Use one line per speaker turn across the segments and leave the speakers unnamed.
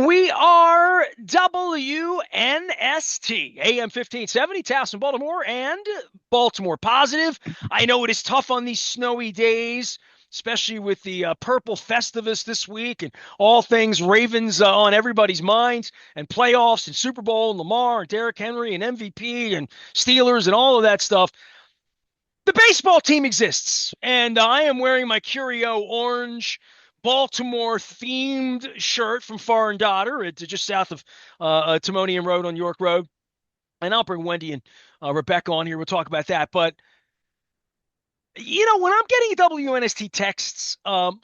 We are WNST, AM 1570, Towson, Baltimore, and Baltimore Positive. I know it is tough on these snowy days, especially with the Purple Festivus this week and all things Ravens on everybody's minds, and playoffs and Super Bowl and Lamar and Derrick Henry and MVP and Steelers and all of that stuff. The baseball team exists, and I am wearing my Curio orange Baltimore themed shirt from Foreign Daughter. It's just south of Timonium Road on York Road. And I'll bring Wendy and Rebecca on here. We'll talk about that. But, when I'm getting WNST texts,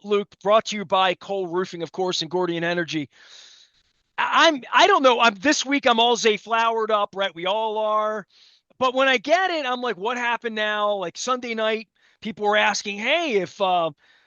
Luke, brought to you by Cole Roofing, of course, and Gordian Energy. I don't know. This week I'm all Zay flowered up, right? We all are. But when I get it, I'm like, what happened now? Like Sunday night, people were asking, hey, if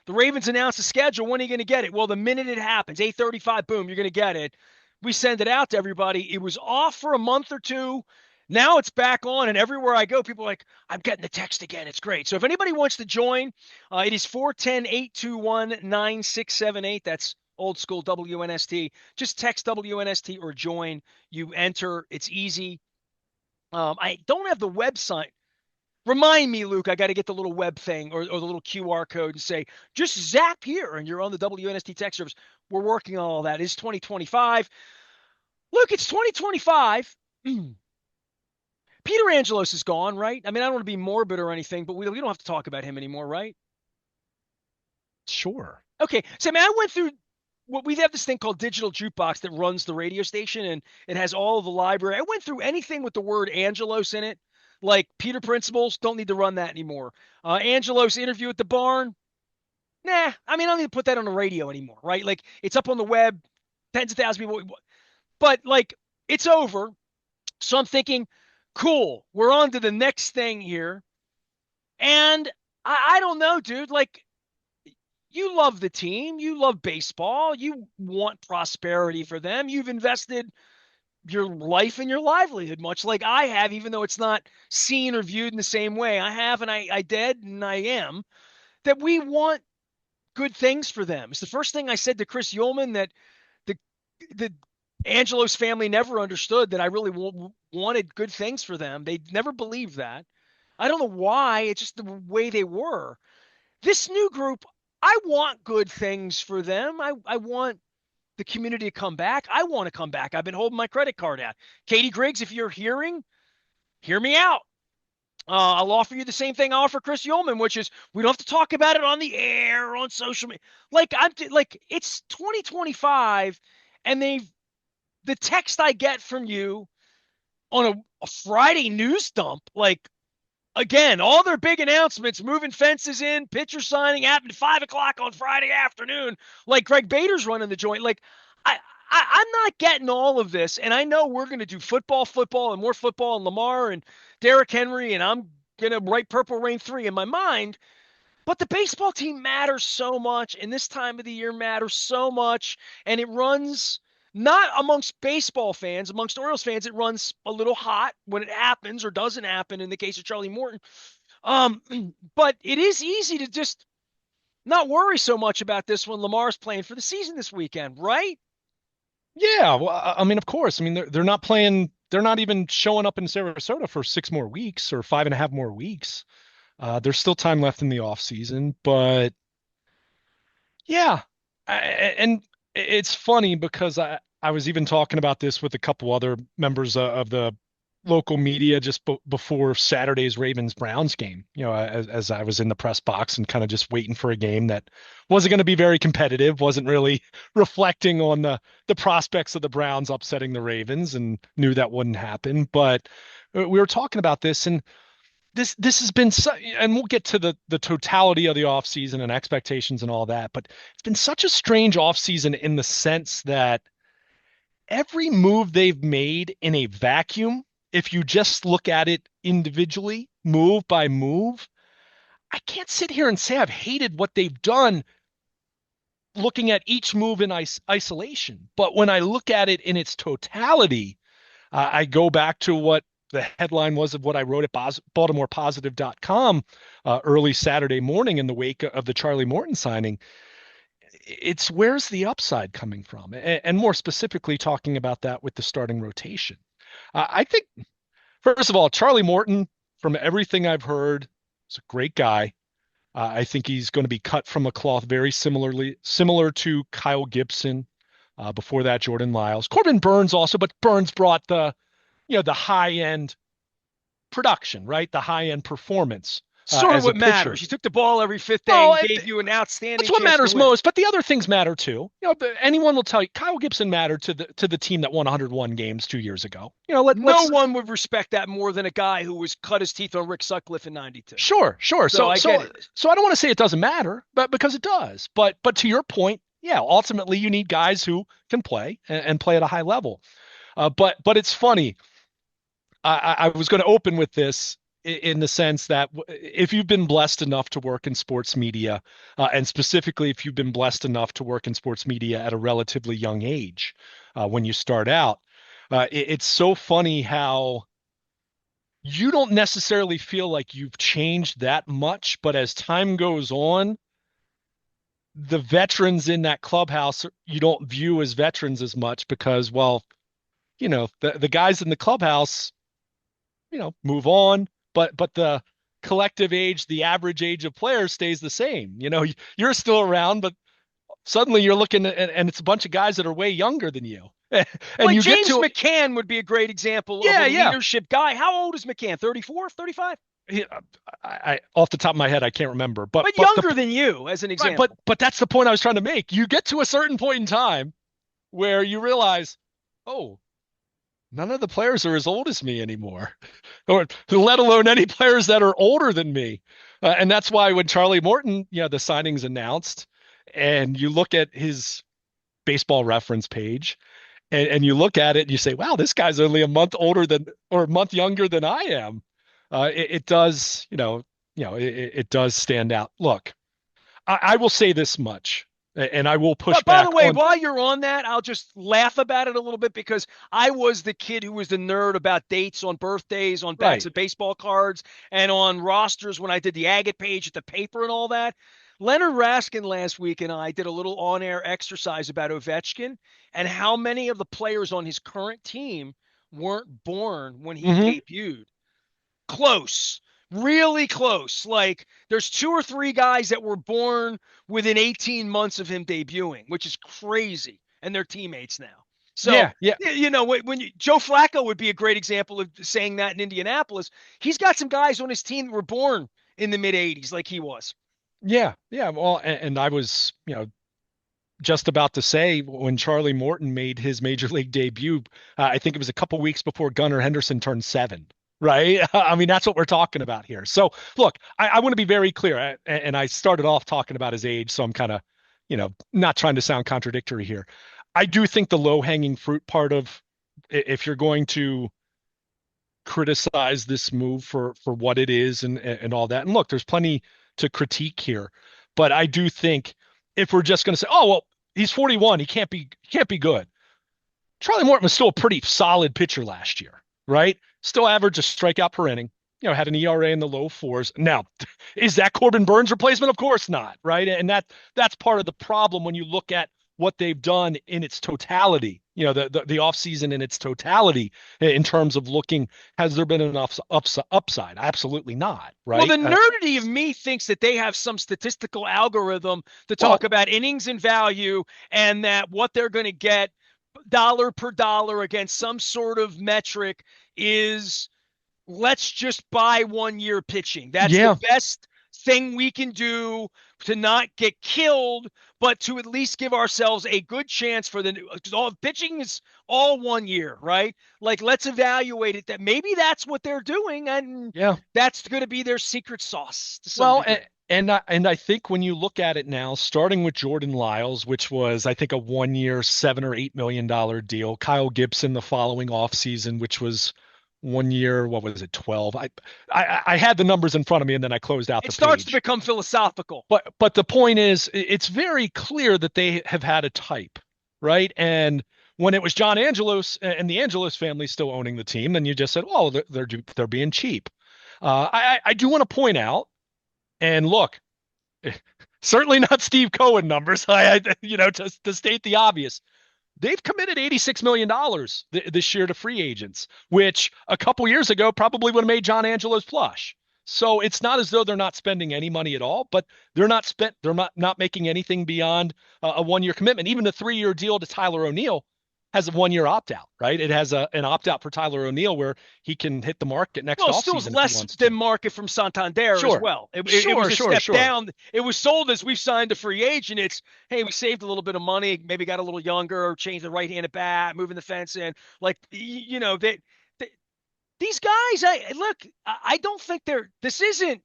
the Ravens announce the schedule, when are you going to get it? Well, the minute it happens, 8:35, boom, you're going to get it. We send it out to everybody. It was off for a month or two. Now it's back on, and everywhere I go, people are like, I'm getting the text again. It's great. So if anybody wants to join, it is 410-821-9678. That's old school WNST. Just text WNST or join. You enter. It's easy. I don't have the website. Remind me, Luke, I got to get the little web thing or the little QR code and say, just zap here and you're on the WNST tech service. We're working on all that. It's 2025. Look, it's 2025. Peter Angelos is gone, right? I mean, I don't want to be morbid or anything, but we don't have to talk about him anymore, right?
Sure.
Okay. So, I mean, I went through we have this thing called Digital Jukebox that runs the radio station, and it has all of the library. I went through anything with the word Angelos in it, like Peter Principles, don't need to run that anymore. Angelos interview at the barn, nah. I mean, I don't need to put that on the radio anymore, right? Like it's up on the web, tens of thousands of people, but like it's over. So I'm thinking, cool, we're on to the next thing here, and I don't know, dude. Like you love the team. You love baseball. You want prosperity for them. You've invested your life and your livelihood, much like I have, even though it's not seen or viewed in the same way. I have, and I did, and I am, that we want good things for them. It's the first thing I said to Chris Ullman that the the Angelos family never understood that I really wanted good things for them. They never believed that. I don't know why. It's just the way they were. This new group, I want good things for them. I want the community to come back. I want to come back. I've been holding my credit card out. Katie Griggs, if you're hear me out. I'll offer you the same thing I offer Chris Ullman, which is we don't have to talk about it on the air or on social media. Like it's 2025, and the text I get from you on a Friday news dump, like again, all their big announcements, moving fences in, pitcher signing happened at 5 o'clock on Friday afternoon. Like Greg Bader's running the joint. Like I'm not getting all of this, and I know we're going to do football, and more football, and Lamar and Derrick Henry, and I'm going to write Purple Rain 3 in my mind. But the baseball team matters so much, and this time of the year matters so much, and it runs not amongst baseball fans, amongst Orioles fans, it runs a little hot when it happens or doesn't happen in the case of Charlie Morton. Um, but it is easy to just not worry so much about this when Lamar's playing for the season this weekend, right?
Yeah, well, I mean, of course. I mean, they're not playing. They're not even showing up in Sarasota for 6 more weeks or 5.5 more weeks. There's still time left in the off season, but yeah, and it's funny because I was even talking about this with a couple other members of the local media just before Saturday's Ravens Browns game. As I was in the press box and kind of just waiting for a game that wasn't going to be very competitive, wasn't really reflecting on the prospects of the Browns upsetting the Ravens, and knew that wouldn't happen. But we were talking about this, and this has been and we'll get to the totality of the offseason and expectations and all that, but it's been such a strange offseason in the sense that every move they've made in a vacuum, if you just look at it individually, move by move, I can't sit here and say I've hated what they've done looking at each move in isolation. But when I look at it in its totality, I go back to what the headline was of what I wrote at BaltimorePositive.com early Saturday morning in the wake of the Charlie Morton signing. it's where's the upside coming from? And more specifically, talking about that with the starting rotation. I think, first of all, Charlie Morton, from everything I've heard, is a great guy. I think he's going to be cut from a cloth very similar to Kyle Gibson. Before that, Jordan Lyles, Corbin Burns also, but Burns brought the high end production, right? The high end performance
Sort of
as a
what
pitcher.
matters. He took the ball every fifth day
Oh,
and gave you an outstanding
that's what
chance to
matters
win.
most. But the other things matter too. Anyone will tell you Kyle Gibson mattered to the team that won 101 games 2 years ago.
No
Let's
one would respect that more than a guy who was cut his teeth on Rick Sutcliffe in '92.
sure.
So
So
I get
so
it.
so I don't want to say it doesn't matter, but because it does. But to your point, yeah, ultimately you need guys who can play and play at a high level. But it's funny. I was going to open with this in the sense that if you've been blessed enough to work in sports media, and specifically if you've been blessed enough to work in sports media at a relatively young age, when you start out, it's so funny how you don't necessarily feel like you've changed that much, but as time goes on, the veterans in that clubhouse you don't view as veterans as much because, well, the guys in the clubhouse move on, but the collective age, the average age of players stays the same. You're still around, but suddenly you're looking at, and it's a bunch of guys that are way younger than you. And
Like
you get
James
to,
McCann would be a great example of a
yeah.
leadership guy. How old is McCann? 34, 35?
Off the top of my head, I can't remember,
But younger than you, as an
right, but
example.
but that's the point I was trying to make. You get to a certain point in time where you realize, oh, none of the players are as old as me anymore, or let alone any players that are older than me. And that's why when Charlie Morton, the signings announced, and you look at his baseball reference page, and you look at it and you say, wow, this guy's only a month older than, or a month younger than I am. It does, it does stand out. Look, I will say this much, and I will push
But by the
back
way,
on.
while you're on that, I'll just laugh about it a little bit because I was the kid who was the nerd about dates on birthdays, on backs
Right.
of baseball cards, and on rosters when I did the agate page at the paper and all that. Leonard Raskin last week and I did a little on-air exercise about Ovechkin and how many of the players on his current team weren't born when he
Hmm.
debuted. Close, really close. Like there's two or three guys that were born within 18 months of him debuting, which is crazy, and they're teammates now. So,
Yeah, yeah,
Joe Flacco would be a great example of saying that in Indianapolis. He's got some guys on his team that were born in the mid 80s, like he was.
yeah. Well, and I was, just about to say when Charlie Morton made his major league debut, I think it was a couple weeks before Gunnar Henderson turned 7. Right. I mean, that's what we're talking about here. So, look, I want to be very clear. And I started off talking about his age. So I'm kind of, not trying to sound contradictory here. I do think the low hanging fruit part of, if you're going to criticize this move for what it is and all that. And look, there's plenty to critique here, but I do think if we're just going to say, oh well, he's 41, he can't be good. Charlie Morton was still a pretty solid pitcher last year, right? Still averaged a strikeout per inning. Had an ERA in the low fours. Now, is that Corbin Burns replacement? Of course not, right? And that's part of the problem when you look at what they've done in its totality. The offseason in its totality in terms of looking, has there been enough upside? Absolutely not,
Well,
right?
the nerdity of me thinks that they have some statistical algorithm to talk
Well,
about innings and value and that what they're going to get dollar per dollar against some sort of metric is let's just buy 1 year pitching. That's the
yeah,
best thing we can do to not get killed, but to at least give ourselves a good chance for the because all pitching is all 1 year, right? Like let's evaluate it that maybe that's what they're doing, and
yeah.
that's going to be their secret sauce to some
Well, and,
degree.
and I think when you look at it now, starting with Jordan Lyles, which was I think a 1 year, $7 or $8 million deal. Kyle Gibson the following offseason, which was 1 year, what was it, 12? I had the numbers in front of me and then I closed out
It
the
starts to
page.
become philosophical.
But the point is, it's very clear that they have had a type, right? And when it was John Angelos and the Angelos family still owning the team, then you just said, well, they're being cheap. I do want to point out, and look, Certainly not Steve Cohen numbers. To state the obvious, they've committed $86 million this year to free agents, which a couple years ago probably would have made John Angelo's flush. So it's not as though they're not spending any money at all, but they're not making anything beyond a 1 year commitment. Even the 3 year deal to Tyler O'Neill has a 1 year opt out, right? It has an opt out for Tyler O'Neill where he can hit the market next
Well, still is
offseason if he
less
wants
than
to.
market from Santander as
Sure,
well. It
sure,
was a
sure,
step
sure.
down. It was sold as we've signed a free agent. It's, hey, we saved a little bit of money, maybe got a little younger, or changed the right-handed bat, moving the fence in. Like, they these guys, I don't think this isn't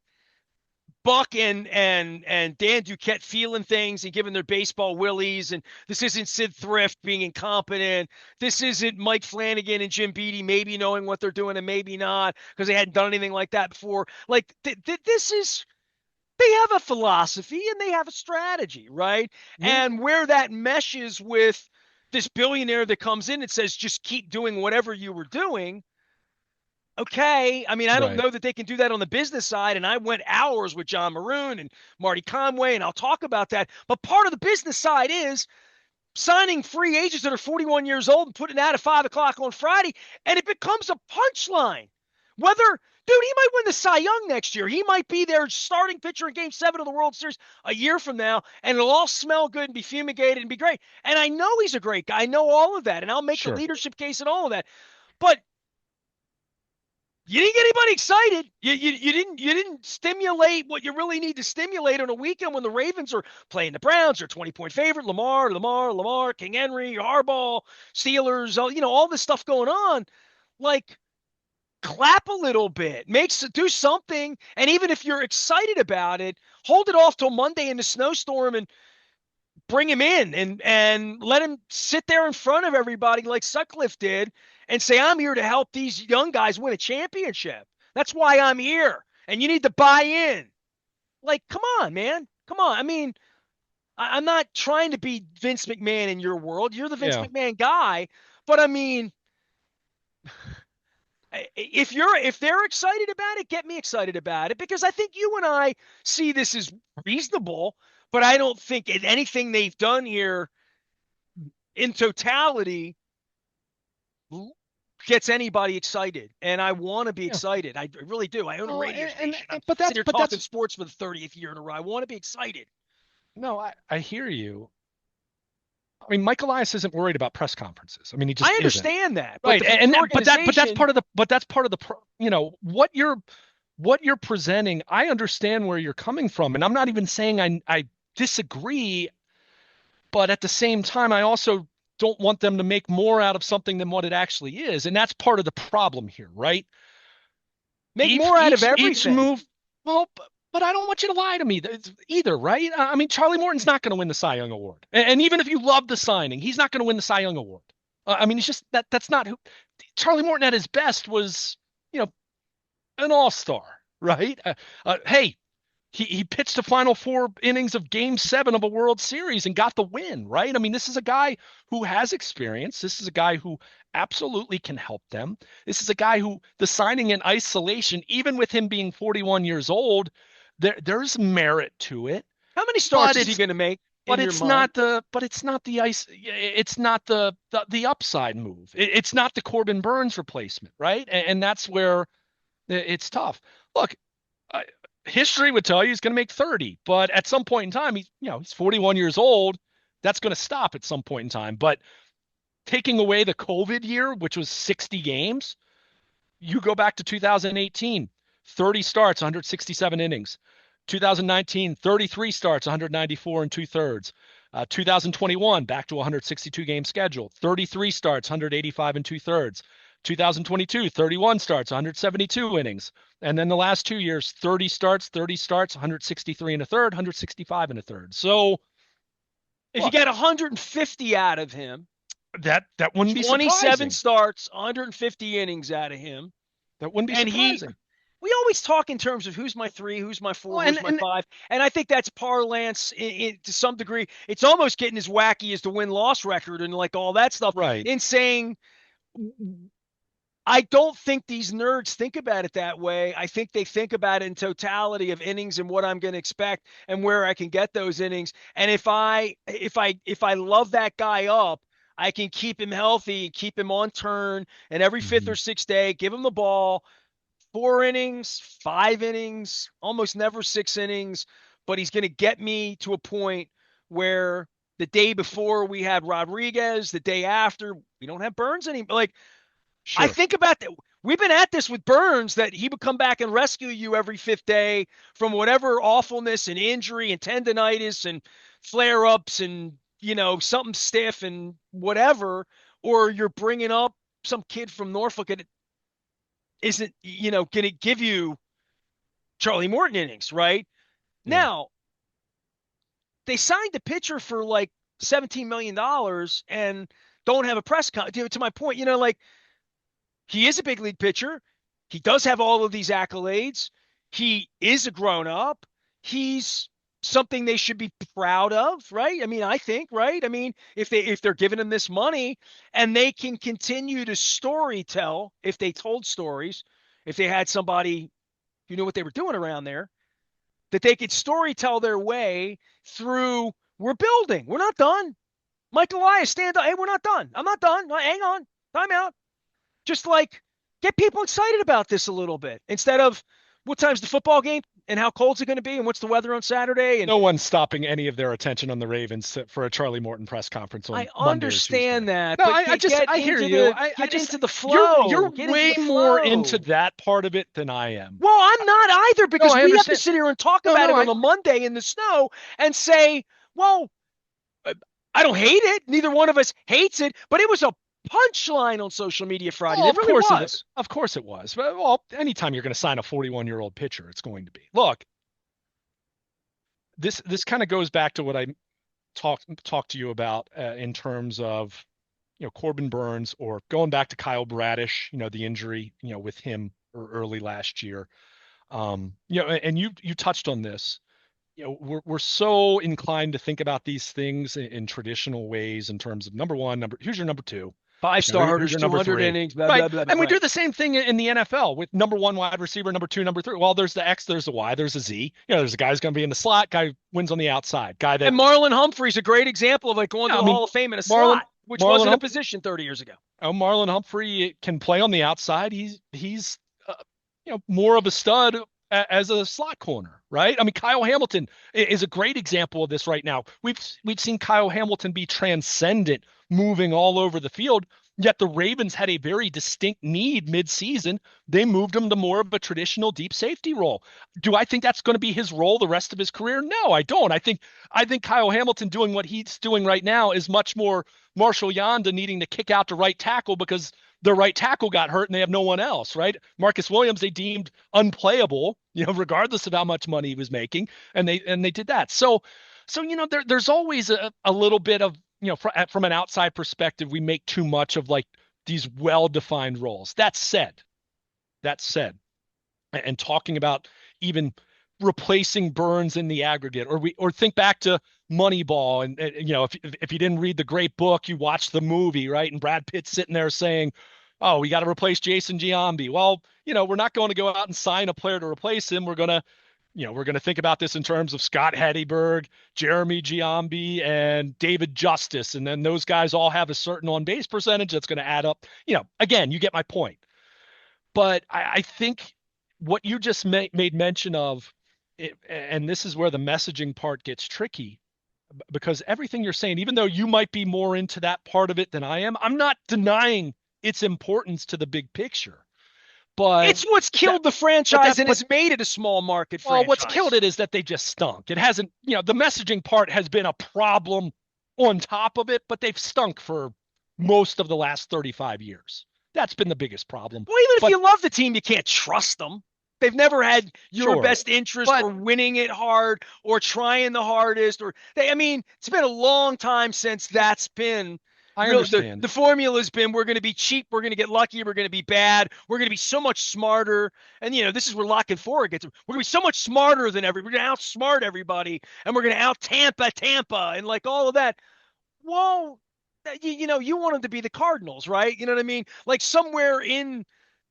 Buck and Dan Duquette feeling things and giving their baseball willies, and this isn't Sid Thrift being incompetent. This isn't Mike Flanagan and Jim Beattie maybe knowing what they're doing and maybe not because they hadn't done anything like that before. Like this is they have a philosophy and they have a strategy, right?
Yeah,
And where that meshes with this billionaire that comes in and says just keep doing whatever you were doing. Okay. I mean, I don't
right.
know that they can do that on the business side. And I went hours with John Maroon and Marty Conway, and I'll talk about that. But part of the business side is signing free agents that are 41 years old and putting it out at 5 o'clock on Friday. And it becomes a punchline. Whether, dude, he might win the Cy Young next year. He might be their starting pitcher in game 7 of the World Series a year from now, and it'll all smell good and be fumigated and be great. And I know he's a great guy. I know all of that. And I'll make the
Sure.
leadership case and all of that. But you didn't get anybody excited. You didn't stimulate what you really need to stimulate on a weekend when the Ravens are playing the Browns. They're 20-point favorite. Lamar, King Henry, Harbaugh, Steelers, all this stuff going on. Like, clap a little bit, do something, and even if you're excited about it, hold it off till Monday in the snowstorm and bring him in and let him sit there in front of everybody like Sutcliffe did and say, I'm here to help these young guys win a championship. That's why I'm here. And you need to buy in. Like, come on, man. Come on. I mean, I'm not trying to be Vince McMahon in your world. You're the Vince
Yeah.
McMahon guy. But I mean, if they're excited about it, get me excited about it, because I think you and I see this as reasonable, but I don't think anything they've done here in totality gets anybody excited. And I want to be
Yeah.
excited. I really do. I own a
Oh,
radio station. I'm
but
sitting
that's
here
but
talking
that's
sports for the 30th year in a row. I want to be excited.
no, I hear you. I mean, Mike Elias isn't worried about press conferences. I mean, he
I
just isn't.
understand that, but
Right.
the
But that's
organization,
part of the what you're presenting. I understand where you're coming from, and I'm not even saying I disagree, but at the same time, I also don't want them to make more out of something than what it actually is, and that's part of the problem here, right?
make
Each
more out of
each
everything.
move, well, but I don't want you to lie to me either, right? I mean, Charlie Morton's not going to win the Cy Young Award, and even if you love the signing, he's not going to win the Cy Young Award. I mean, it's just that's not who Charlie Morton at his best was, you know, an all-star, right? Hey, he pitched the final 4 innings of Game 7 of a World Series and got the win, right? I mean, this is a guy who has experience. This is a guy who absolutely can help them. This is a guy who the signing in isolation, even with him being 41 years old, there's merit to it.
How many
But
starts is he
it's
going to make
but
in your
it's
mind?
not the ice. It's not the upside move. It's not the Corbin Burns replacement, right? And that's where it's tough. Look, uh, history would tell you he's going to make 30, but at some point in time, he's 41 years old. That's going to stop at some point in time. But taking away the COVID year, which was 60 games, you go back to 2018, 30 starts, 167 innings. 2019, 33 starts, 194 and 2/3. 2021, back to 162 game schedule, 33 starts, 185 and 2/3. 2022, 31 starts, 172 innings. And then the last 2 years, 30 starts, 163 and a third, 165 and a third. So
If you
look,
get 150 out of him,
that wouldn't be
27
surprising.
starts, 150 innings out of him,
That wouldn't be
and
surprising.
we always talk in terms of who's my 3, who's my 4,
Well, and
who's my 5, and I think that's parlance to some degree. It's almost getting as wacky as the win-loss record and like all that stuff
right.
in saying I don't think these nerds think about it that way. I think they think about it in totality of innings and what I'm going to expect and where I can get those innings. And if I love that guy up, I can keep him healthy, keep him on turn, and every fifth
Hmm.
or sixth day, give him the ball, 4 innings, 5 innings, almost never 6 innings, but he's going to get me to a point where the day before we had Rodriguez, the day after we don't have Burns anymore. Like, I
Sure.
think about that. We've been at this with Burns that he would come back and rescue you every fifth day from whatever awfulness and injury and tendonitis and flare ups and, something stiff and whatever. Or you're bringing up some kid from Norfolk and it isn't, going to give you Charlie Morton innings, right?
Yeah.
Now, they signed the pitcher for like $17 million and don't have a press con. To my point, like, he is a big league pitcher. He does have all of these accolades. He is a grown up. He's something they should be proud of, right? I mean, I think, right? I mean, if they're giving him this money and they can continue to story tell, if they told stories, if they had somebody who knew what they were doing around there, that they could story tell their way through, we're building. We're not done. Michael Elias, stand up. Hey, we're not done. I'm not done. Hang on. Time out. Just like get people excited about this a little bit instead of what time's the football game and how cold's it going to be and what's the weather on Saturday. And
No one's stopping any of their attention on the Ravens for a Charlie Morton press conference
I
on Monday or
understand
Tuesday.
that,
No,
but
I hear
into
you.
the get into the
You're
flow. Get into
way
the
more into
flow.
that part of it than I am.
Well, I'm not either
No,
because
I
we have to
understand.
sit here and talk
No,
about
no,
it on a Monday in the snow and say, well, uh, I don't hate it. Neither one of us hates it, but it was a punchline on social media Friday.
well,
It
of
really
course
was.
of course it was. Well, anytime you're going to sign a 41-year-old pitcher, it's going to be. Look, this kind of goes back to what I talked to you about in terms of Corbin Burns or going back to Kyle Bradish, the injury, with him early last year. And you touched on this. We're so inclined to think about these things in traditional ways in terms of number one, here's your number two,
Five
here's
starters,
your number
200
three.
innings, blah,
Right.
blah, blah, blah.
And we
Right.
do the same thing in the NFL with number one wide receiver, number two, number three. Well, there's the X, there's the Y, there's a Z. There's a guy who's going to be in the slot, guy wins on the outside, guy that,
And Marlon Humphrey's a great example of like going to
I
the
mean,
Hall of Fame in a
Marlon,
slot, which
Marlon
wasn't a
Humphrey,
position 30 years ago.
Marlon Humphrey can play on the outside. He's more of a stud as a slot corner, right? I mean, Kyle Hamilton is a great example of this right now. We've seen Kyle Hamilton be transcendent, moving all over the field. Yet the Ravens had a very distinct need midseason. They moved him to more of a traditional deep safety role. Do I think that's going to be his role the rest of his career? No, I don't. I think Kyle Hamilton doing what he's doing right now is much more Marshall Yanda needing to kick out to right tackle because their right tackle got hurt and they have no one else, right? Marcus Williams they deemed unplayable, regardless of how much money he was making, and they did that. So there's always a little bit of from an outside perspective, we make too much of like these well-defined roles. That said, and talking about even replacing Burns in the aggregate, or think back to Moneyball, and if you didn't read the great book, you watched the movie, right? And Brad Pitt's sitting there saying, "Oh, we got to replace Jason Giambi." Well, we're not going to go out and sign a player to replace him. We're going to think about this in terms of Scott Hatteberg, Jeremy Giambi, and David Justice, and then those guys all have a certain on base percentage that's going to add up. Again, you get my point. But I think what you just made mention of, and this is where the messaging part gets tricky, because everything you're saying, even though you might be more into that part of it than I am, I'm not denying its importance to the big picture. But
It's what's
that,
killed the
but
franchise
that,
and
but
has made it a small market
well, what's killed
franchise.
it is that they just stunk. It hasn't, the messaging part has been a problem on top of it, but they've stunk for most of the last 35 years. That's been the biggest problem.
Well, even if
But
you love the team, you can't trust them. They've never had your
sure,
best interest
but
or winning it hard or trying the hardest I mean, it's been a long time since that's been
I
really
understand.
the formula's been we're going to be cheap, we're going to get lucky, we're going to be bad, we're going to be so much smarter. And this is where Lock and Forward gets. We're going to be so much smarter than everybody. We're going to outsmart everybody and we're going to out Tampa and like all of that. Whoa, you want them to be the Cardinals, right? You know what I mean? Like somewhere in,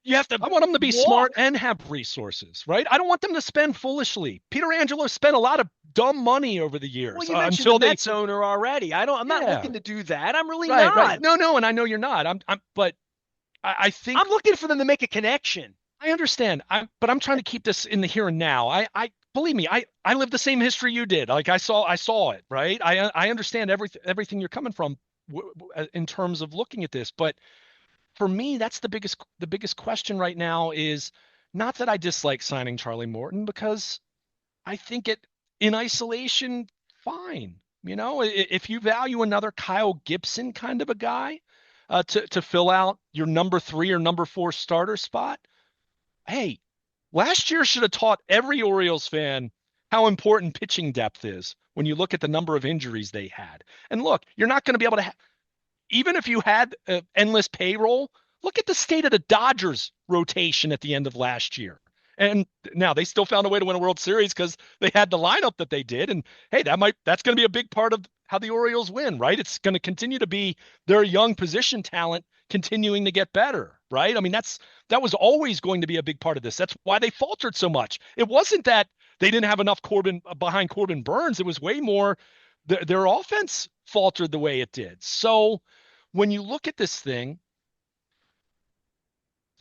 you have to
I want them to be smart
walk.
and have resources, right? I don't want them to spend foolishly. Peter Angelo spent a lot of dumb money over the
Well,
years
you mentioned the
until they,
Mets owner already. I'm not
yeah,
looking to do that. I'm really
right, right.
not.
No, no, and I know you're not. But I
I'm
think
looking for them to make a connection.
I understand. But I'm trying to keep this in the here and now. Believe me, I lived the same history you did. Like I saw it, right? I understand everything you're coming from in terms of looking at this. But for me, that's the biggest question right now is not that I dislike signing Charlie Morton because I think it in isolation, fine. If you value another Kyle Gibson kind of a guy to fill out your number 3 or number 4 starter spot, hey, last year should have taught every Orioles fan how important pitching depth is when you look at the number of injuries they had. And look, you're not going to be able to even if you had endless payroll, look at the state of the Dodgers rotation at the end of last year. And now they still found a way to win a World Series because they had the lineup that they did. And hey, that's going to be a big part of how the Orioles win, right? It's going to continue to be their young position talent continuing to get better, right? I mean, that was always going to be a big part of this. That's why they faltered so much. It wasn't that they didn't have enough Corbin behind Corbin Burns. It was way more their offense faltered the way it did. So when you look at this thing,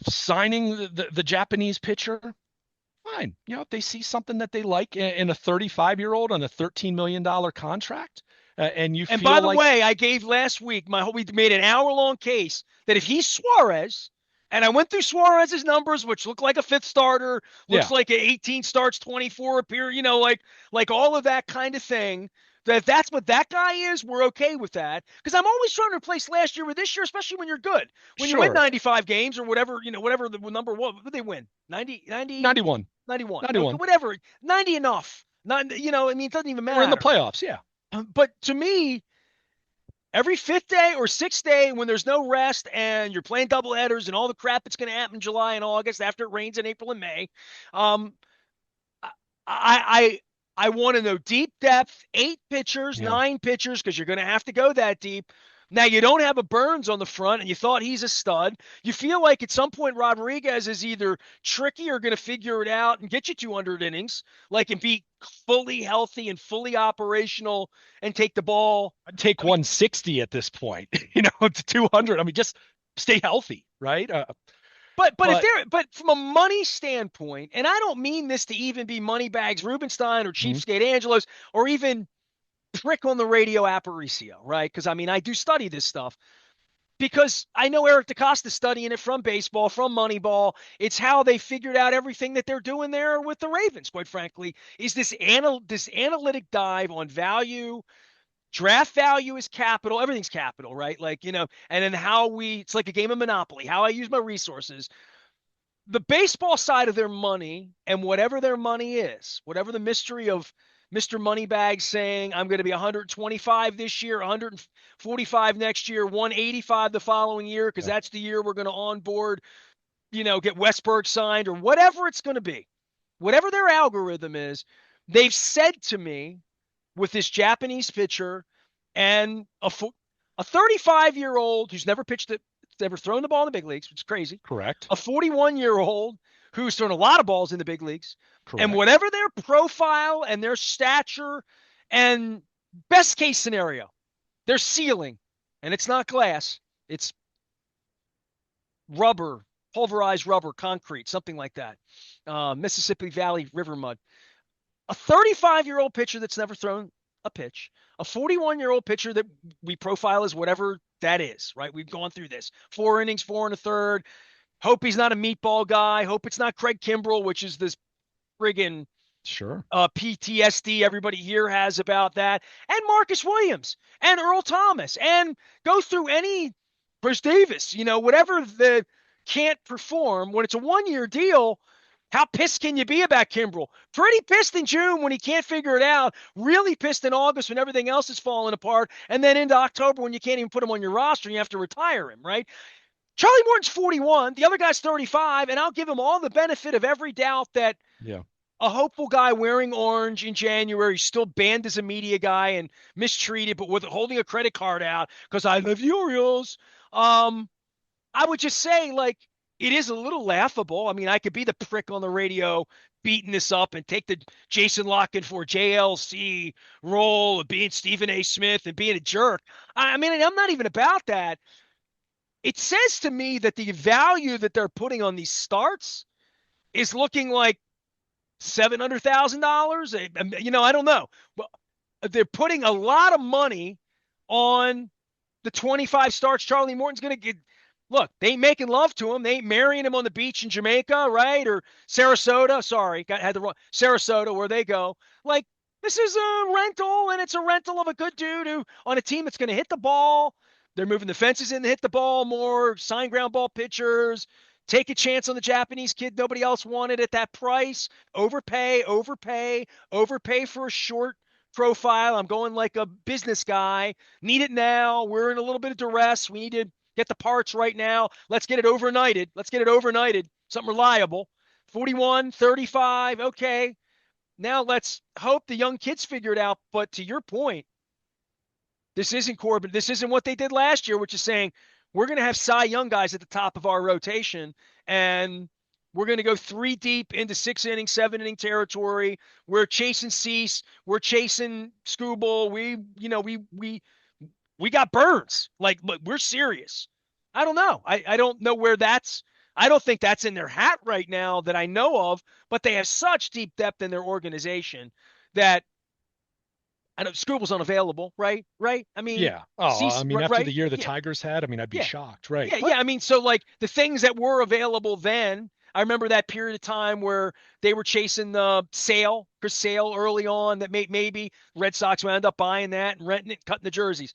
signing the Japanese pitcher, fine. If they see something that they like in a 35-year-old on a $13 million contract, and you
And by
feel
the
like,
way, I gave last week we made an hour-long case that if he's Suarez, and I went through Suarez's numbers, which look like a fifth starter, looks
yeah,
like a 18 starts, 24 appear, like all of that kind of thing. That if that's what that guy is, we're okay with that. Because I'm always trying to replace last year with this year, especially when you're good. When you win
sure,
95 games or whatever, whatever the number was, what did they win? 90, 90,
91,
91. Okay,
91.
whatever. 90 enough. Not, I mean, it doesn't even
They were in the
matter.
playoffs, yeah,
But to me, every fifth day or sixth day when there's no rest and you're playing double headers and all the crap that's going to happen in July and August after it rains in April and May, um, I I want to know deep depth, 8 pitchers,
yeah.
9 pitchers, because you're going to have to go that deep. Now you don't have a Burns on the front, and you thought he's a stud. You feel like at some point Rodriguez is either tricky or going to figure it out and get you 200 innings, like and be fully healthy and fully operational and take the ball.
I'd take
I mean,
160 at this point, to 200. I mean, just stay healthy, right?
but if
But
they're but from a money standpoint, and I don't mean this to even be Moneybags Rubenstein or
mhm,
Cheapskate Angelos or even prick on the radio Aparicio, right? Because I mean, I do study this stuff because I know Eric DeCosta's studying it from baseball, from Moneyball. It's how they figured out everything that they're doing there with the Ravens, quite frankly, is this analytic dive on value. Draft value is capital. Everything's capital, right? Like, and then it's like a game of Monopoly, how I use my resources. The baseball side of their money and whatever their money is, whatever the mystery of Mr. Moneybag saying, I'm going to be 125 this year, 145 next year, 185 the following year, because
yeah,
that's the year we're going to onboard, get Westberg signed or whatever it's going to be. Whatever their algorithm is, they've said to me with this Japanese pitcher and a 35-year-old who's never pitched it, never thrown the ball in the big leagues, which is crazy.
correct,
A 41-year-old who's thrown a lot of balls in the big leagues, and
correct.
whatever their profile and their stature and best case scenario, their ceiling, and it's not glass, it's rubber, pulverized rubber, concrete, something like that. Mississippi Valley river mud. A 35-year-old pitcher that's never thrown a pitch, a 41-year-old pitcher that we profile as whatever that is, right? We've gone through this 4 innings, 4 1/3. Hope he's not a meatball guy. Hope it's not Craig Kimbrell, which is this friggin'
Sure.
PTSD everybody here has about that. And Marcus Williams and Earl Thomas and go through any Chris Davis, whatever the can't perform when it's a 1-year deal. How pissed can you be about Kimbrell? Pretty pissed in June when he can't figure it out. Really pissed in August when everything else is falling apart. And then into October when you can't even put him on your roster and you have to retire him, right? Charlie Morton's 41. The other guy's 35. And I'll give him all the benefit of every doubt that
Yeah.
a hopeful guy wearing orange in January, still banned as a media guy and mistreated, but with holding a credit card out because I love the Orioles. Um, I would just say, like, it is a little laughable. I mean, I could be the prick on the radio beating this up and take the Jason Locken for JLC role of being Stephen A. Smith and being a jerk. I mean, I'm not even about that. It says to me that the value that they're putting on these starts is looking like $700,000. I don't know. Well, they're putting a lot of money on the 25 starts Charlie Morton's going to get. Look, they ain't making love to him. They ain't marrying him on the beach in Jamaica, right? Or Sarasota. Sorry, had the wrong Sarasota, where they go. Like, this is a rental, and it's a rental of a good dude who on a team that's going to hit the ball. They're moving the fences in to hit the ball more, sign ground ball pitchers, take a chance on the Japanese kid nobody else wanted at that price. Overpay, overpay, overpay for a short profile. I'm going like a business guy. Need it now. We're in a little bit of duress. We need to get the parts right now. Let's get it overnighted. Let's get it overnighted. Something reliable. 41, 35. Okay. Now let's hope the young kids figure it out. But to your point, this isn't Corbin. This isn't what they did last year, which is saying we're going to have Cy Young guys at the top of our rotation, and we're going to go 3 deep into 6 inning, 7 inning territory. We're chasing Cease. We're chasing Scooble. We got Burns. Like, look, we're serious. I don't know. I don't know where that's. I don't think that's in their hat right now that I know of. But they have such deep depth in their organization that I know Scooble's unavailable, right? Right. I mean,
Yeah. Oh, I
Cease,
mean, after the
right?
year the
Yeah,
Tigers had, I mean, I'd be
yeah,
shocked, right?
yeah,
But
yeah. I mean, so like the things that were available then, I remember that period of time where they were chasing the Chris Sale early on that maybe Red Sox wound up buying that and renting it, cutting the jerseys.